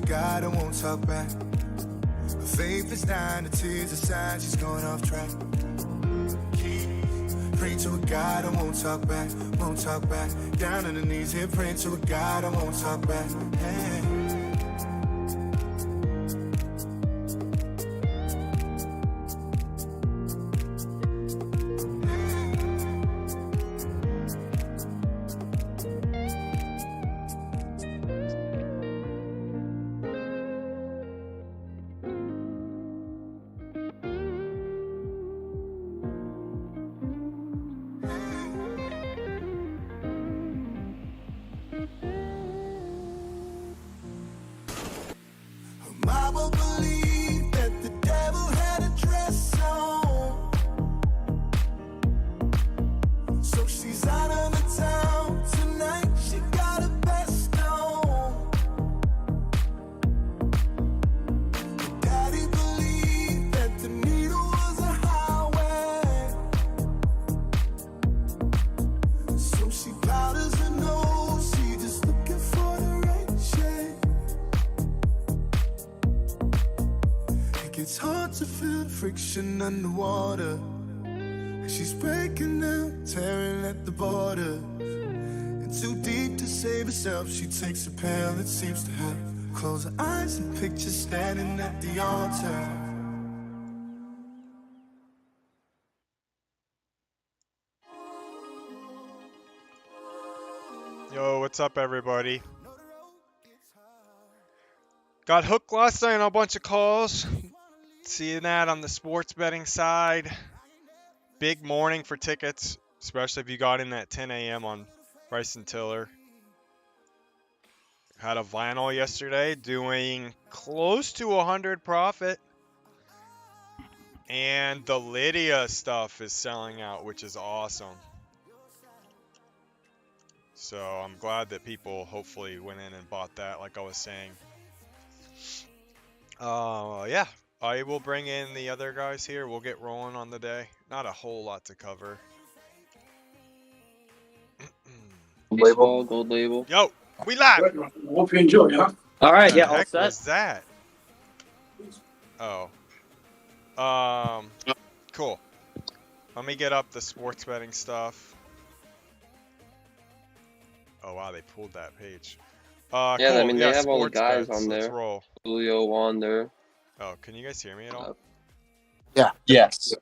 God and won't talk back. Her faith is dying, the tears are sign she's going off track. Pray to a God and won't talk back, won't talk back. Down on the knees here, praying to a God and won't talk back. Hey. Mama believed that the devil had a dress on, so she's out of the town tonight. She got her best on. Daddy believed that the needle was a highway, so she powders her nose. She just looking for the right shade. It's hard to feel the friction underwater. She's breaking down, tearing at the border. And too deep to save herself, she takes a pill that seems to help. Close her eyes and picture standing at the altar. Yo, what's up, everybody? Got hooked last night on a bunch of calls. Seeing that on the sports betting side. Big morning for tickets, especially if you got in at 10 a.m. on Bryson Tiller. Had a vinyl yesterday doing close to 100 profit. And the Lydia stuff is selling out, which is awesome. So I'm glad that people hopefully went in and bought that, like I was saying. Yeah, I will bring in the other guys here. We'll get rolling on the day. Not a whole lot to cover. Gold label. Yo, we live. Hope you enjoy, huh? All right, What yeah, the all heck set. was that? Oh. Cool. Let me get up the sports betting stuff. Oh wow, they pulled that page. Yeah, cool. I mean, they have all the sports guys bets. on Let's there. roll. Julio, Wander. Oh, can you guys hear me at all? Yeah. Yes.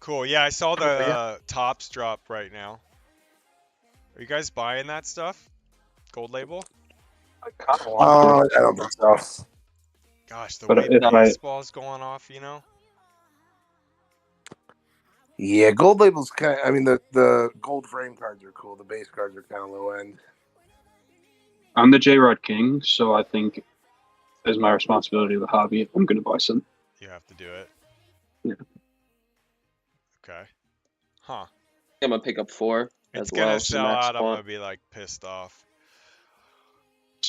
Cool. Yeah, I saw the tops drop right now. Are you guys buying that stuff? Gold label? I don't think so. Gosh, the But way if I- baseball's going off, you know? Yeah, gold labels kind of, I mean, the gold frame cards are cool. The base cards are kind of low end. I'm the J-Rod King, so I think as my responsibility of the hobby, I'm going to buy some. You have to do it. Yeah. Okay. Huh. I'm going to pick up 4 It's as gonna well. sell out. I'm gonna be like pissed off.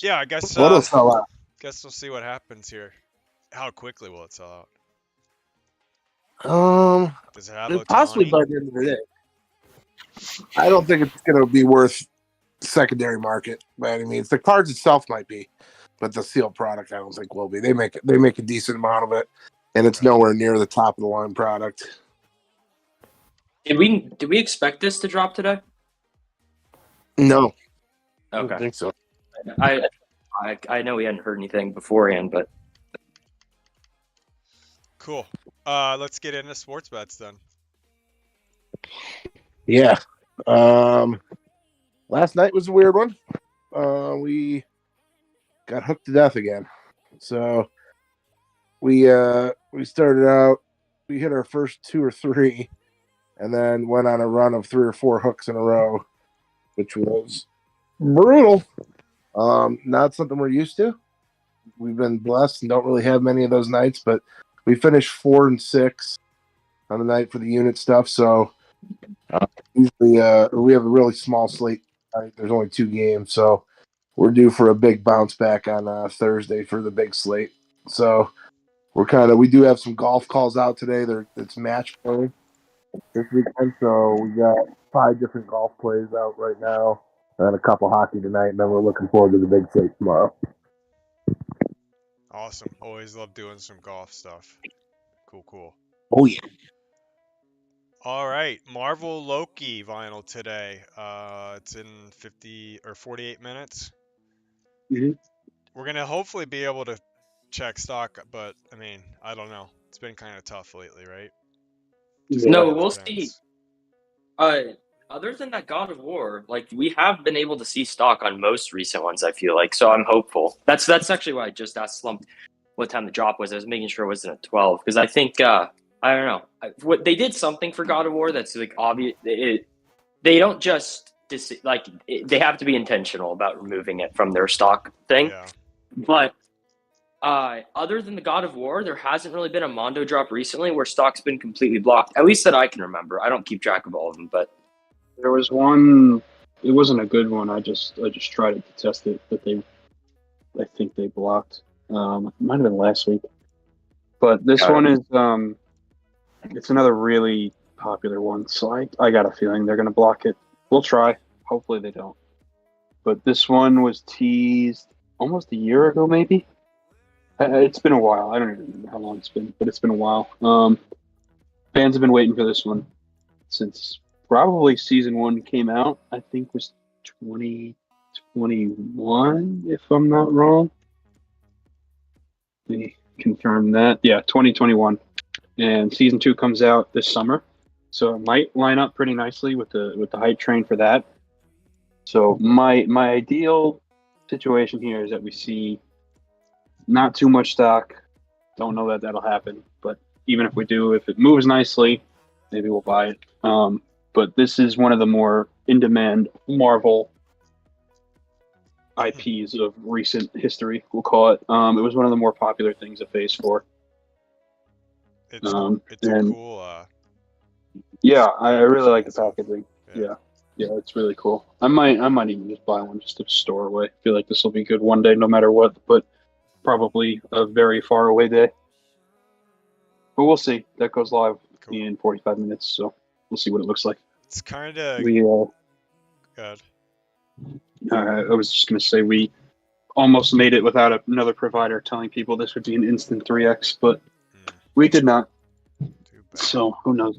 Yeah, I guess. What'll sell out? Guess we'll see what happens here. How quickly will it sell Um, out? Does it have possibly Ohtani? by the end of the day. I don't think it's going to be worth secondary market by any means. The cards itself might be, but the sealed product I don't think will be. They make a decent amount of it, and it's nowhere near the top of the line product. Did we expect this to drop today? No, I Okay. don't think so. I know we hadn't heard anything beforehand, but Cool. Let's get into sports bets then. Yeah. Last night was a weird one. We got hooked to death again. So we started out, we hit our first 2 or 3 and then went on a run of 3 or 4 hooks in a row, which was brutal. Not something we're used to. We've been blessed and don't really have many of those nights, but we finished 4 and 6 on the night for the unit stuff. So usually we have a really small slate. There's only 2 games, so we're due for a big bounce back on Thursday for the big slate. So we do have some golf calls out today. It's match play this weekend, so we got 5 different golf plays out right now, and a couple hockey tonight, and then we're looking forward to the big slate tomorrow. Awesome. Always love doing some golf stuff. Cool. Oh yeah. All right, Marvel Loki vinyl today. It's in 50 or 48 minutes. Mhm. We're gonna hopefully be able to check stock, but I mean, I don't know. It's been kind of tough lately, right? Just Yeah. No, kind of we'll depends. see. Other than that God of War, like we have been able to see stock on most recent ones. I feel like, so I'm hopeful. That's actually why I just asked Slump what time the drop was. I was making sure it wasn't at 12 because I think I don't know what they did something for God of War that's like obvious. They don't just they have to be intentional about removing it from their stock thing. Yeah. But other than the God of War, there hasn't really been a Mondo drop recently where stock's been completely blocked. At least that I can remember. I don't keep track of all of them, but There was one. It wasn't a good one. I just tried it to test it, but I think they blocked. It might have been last week, but this one is it's another really popular one. So I got a feeling they're gonna block it. We'll try. Hopefully they don't. But this one was teased almost a year ago, maybe. It's been a while. I don't even remember how long it's been, but it's been a while. Fans have been waiting for this one since probably season 1 came out. I think was 2021, if I'm not wrong. Let me confirm that. Yeah, 2021, and season 2 comes out this summer, so it might line up pretty nicely with the hype train for that. So my ideal situation here is that we see not too much stock. Don't know that that'll happen, but even if we do, if it moves nicely, maybe we'll buy it. But this is one of the more in-demand Marvel IPs of recent history, we'll call it. It was one of the more popular things at Phase 4. It's a cool. Yeah, I really like the packaging. packaging. Yeah, it's really cool. I might even just buy one just to store away. I feel like this will be good one day, no matter what. But probably a very far away day. But we'll see. That goes live in 45 minutes, so we'll see what it looks like. It's kind of good. I was just gonna say we almost made it without another provider telling people this would be an instant 3x, but we did not. So who knows?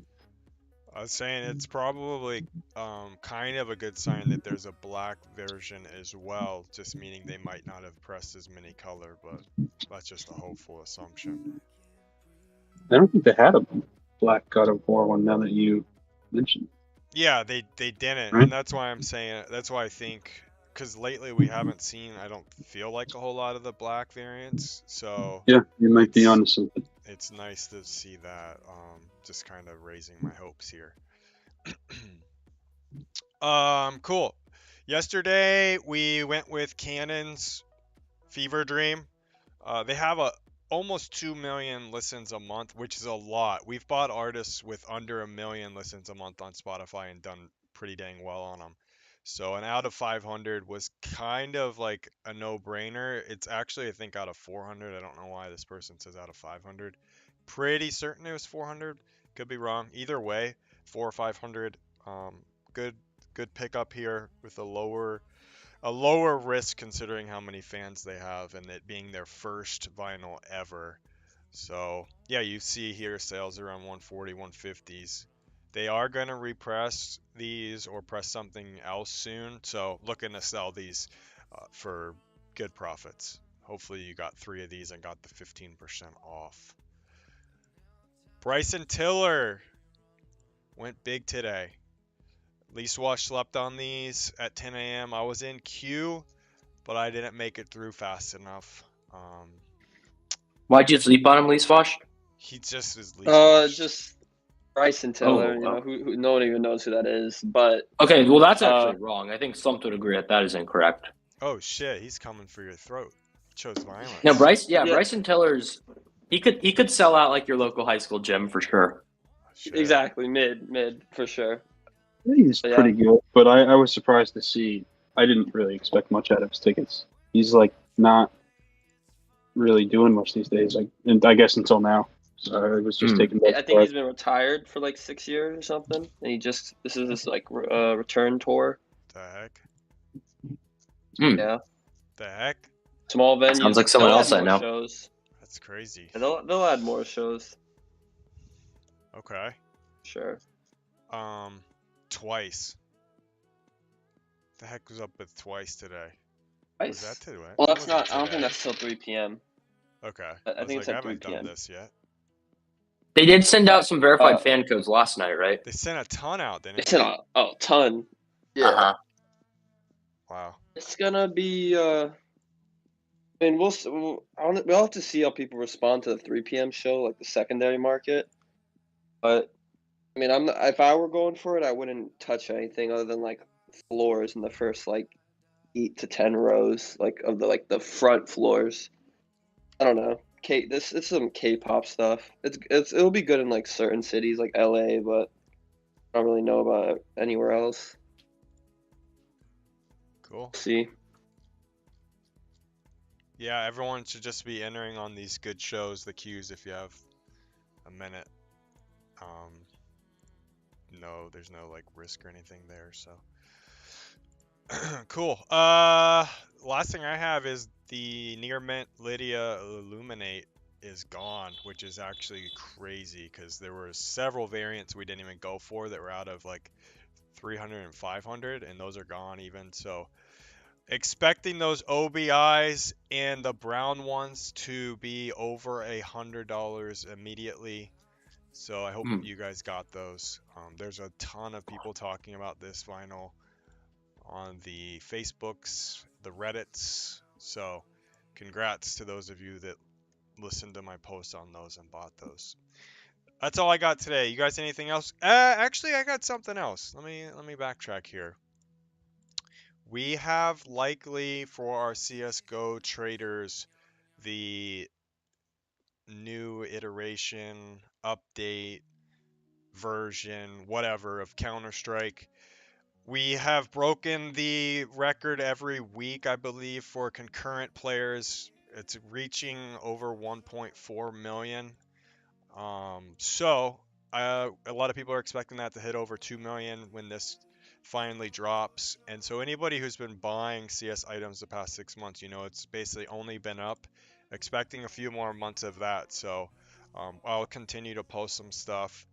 I was saying it's probably kind of a good sign that there's a black version as well, just meaning they might not have pressed as many color, but that's just a hopeful assumption. I don't think they had a black God of War one now that you mentioned. Yeah, they didn't, Right? and that's why I'm saying, that's why I think, because lately we haven't seen, I don't feel like a whole lot of the black variants, so yeah, you might be onto something. It's nice to see that, just kind of raising my hopes here. Cool. Yesterday we went with Canon's Fever Dream. They have almost 2 million listens a month, which is a lot. We've bought artists with under 1 million listens a month on Spotify and done pretty dang well on them. So an out of 500 was kind of like a no-brainer. It's actually, I think, out of 400. I don't know why this person says out of 500. Pretty certain it was 400. Could be wrong. Either way, 400 or 500. Good pickup here with a lower risk considering how many fans they have and it being their first vinyl ever. So yeah, you see here sales around 140, 150s. They are going to repress these or press something else soon, so looking to sell these for good profits. Hopefully you got 3 of these and got the 15% off. Bryson Tiller went big today. Least Wash slept on these at 10 a.m. I was in queue, but I didn't make it through fast enough. Why'd you sleep on him, Least Wash? He just is Least Wash. Just Bryson Tiller. Who no one even knows who that is. But okay, well that's actually wrong. I think Slump would agree that is incorrect. Oh shit, he's coming for your throat. He chose violence. No, Bryson Tiller's he could sell out like your local high school gym for sure. Shit. Exactly, mid for sure. He's pretty good, but I was surprised to see. I didn't really expect much out of his tickets. He's like not really doing much these days. Like, and I guess until now. So I was just taking. I think he's been retired for like 6 years or something, and this is his like return tour. The heck? Yeah. The heck? Small venues. Sounds like someone They'll else add I more know. Shows. That's crazy. They'll add more shows. Okay. Sure. Twice. The heck was up with Twice today? Was that today? Well, That that's wasn't not. I don't think today. that's till 3 p.m. Okay. I was think it's like, I at 3 haven't done p.m. this yet. They did send out some verified fan codes last night, right? They sent a ton out, didn't It's they? a ton. Yeah. Uh-huh. Wow. It's gonna be. I mean, we'll have to see how people respond to the 3 p.m. show, like the secondary market. But I mean, if I were going for it, I wouldn't touch anything other than like floors in the first like 8 to 10 rows, like of the front floors. I don't know. It's some K-pop stuff. It'll be good in like certain cities like LA, but I don't really know about it anywhere else. Cool. See. Yeah, everyone should just be entering on these good shows, the queues, if you have a minute. No, there's no like risk or anything there, so cool. Last thing I have is the near mint Lydia Illuminate is gone, which is actually crazy because there were several variants we didn't even go for that were out of like 300 and 500, and those are gone even. So expecting those OBIs and the brown ones to be over $100 immediately. So I hope you guys got those. There's a ton of people talking about this vinyl on the Facebooks, the Reddits. So congrats to those of you that listened to my post on those and bought those. That's all I got today. You guys anything else? Actually, I got something else. Let me backtrack here. We have likely for our CSGO traders the new iteration, update, version, whatever of Counter-Strike. We have broken the record every week, I believe, for concurrent players. It's reaching over 1.4 million. So a lot of people are expecting that to hit over 2 million when this finally drops. And so anybody who's been buying CS items the past 6 months, you know, it's basically only been up. Expecting a few more months of that. So I'll continue to post some stuff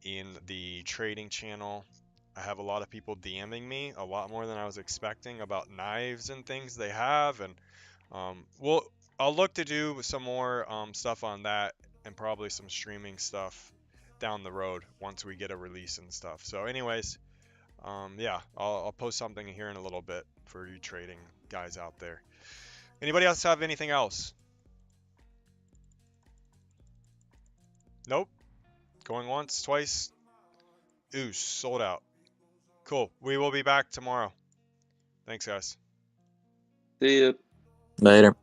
in the trading channel. I have a lot of people DMing me, a lot more than I was expecting, about knives and things they have, and I'll look to do some more stuff on that and probably some streaming stuff down the road once we get a release and stuff. So anyways, yeah, I'll post something here in a little bit for you trading guys out there. Anybody else have anything else? Nope. Going once, twice. Ooh, sold out. Cool. We will be back tomorrow. Thanks, guys. See ya. Later.